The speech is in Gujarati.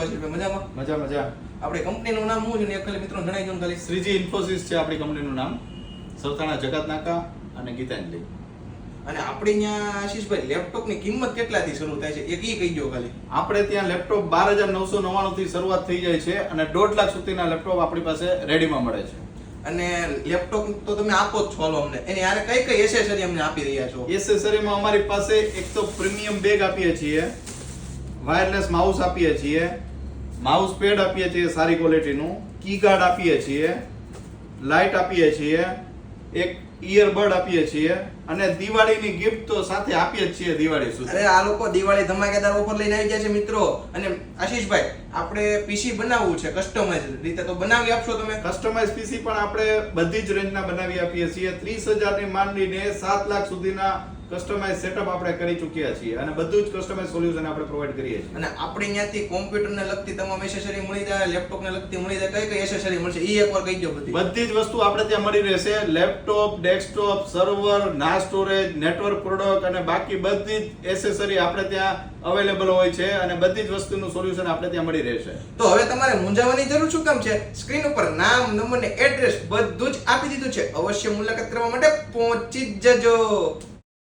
આશીષભાઈ? મજામાં? મજા. આપણી કંપનીનું નામ શું છે ને ખાલી મિત્રો જણાવી દો ને ખાલી. શ્રીજી ઇન્ફોસિસ છે આપણી કંપનીનું નામ. સરથાણા જકાત નાકા અને ગીતાંજલિ. અને આપણે અહીંયા આશીષભાઈ લેપટોપની કિંમત કેટલાથી શરૂ થાય છે એક ઈ કહી દો ખાલી. આપણે ત્યાં લેપટોપ 12,999 થી શરૂઆત થઈ જાય છે અને 1.5 લાખ સુધીના લેપટોપ આપણી પાસે રેડીમાં મળે છે. અને લેપટોપ તો તમે આપો જ છો અમને, એની યારે કઈ કઈ એસેસરી અમને આપી રહ્યા છો? એસેસરીમાં અમારી પાસે એક તો પ્રીમિયમ બેગ આપીએ છીએ, વાયરલેસ માઉસ આપીએ છીએ, માઉસ પેડ આપીએ છીએ સારી ક્વોલિટીનું, કી ગાર્ડ આપીએ છીએ, લાઇટ આપીએ છીએ, એક ઈયરબડ આપીએ છીએ અને દિવાળીની ગિફ્ટ તો સાથે આપીએ જ છીએ દિવાળી સુધી. અરે આ લોકો દિવાળી ધમાકેદાર ઓફર લઈને આવી ગયા છે મિત્રો. અને આશીષભાઈ આપણે પીસી બનાવવું છે કસ્ટમાઇઝ રીતે, તો બનાવી આપશો તમે? કસ્ટમાઇઝ પીસી પણ આપણે બધી જ રેન્જના બનાવી આપીએ છીએ. 30,000 ની માંડીને 7 લાખ સુધીના કસ્ટમાઇઝ સેટઅપ આપણે કરી ચૂક્યા છીએ અને બધું જ કસ્ટમાઇઝ સોલ્યુશન આપણે પ્રોવાઈડ કરીએ છીએ. અને આપણે અહીંયાથી કોમ્પ્યુટરને લગતી તમામ એસેસરી મળી જાય, લેપટોપને લગતી મળી જાય, કઈ કઈ એસેસરી મળશે ઈ એકવાર કહી દો. બધી જ વસ્તુ આપણે ત્યાં મળી રહેશે. લેપટોપ, ડેસ્કટોપ, સર્વર, ના સ્ટોરેજ, નેટવર્ક પ્રોડક્ટ અને બાકી બધી જ એસેસરી આપણે ત્યાં અવેલેબલ હોય છે અને બધી જ વસ્તુનું સોલ્યુશન આપણે ત્યાં મળી રહેશે. તો હવે તમારે મૂંઝાવાની જરૂર શું કામ છે? સ્ક્રીન ઉપર નામ, નંબર ને એડ્રેસ બધું જ આપી દીધું છે. અવશ્ય મુલાકાત કરવા માટે પહોંચી જ જજો.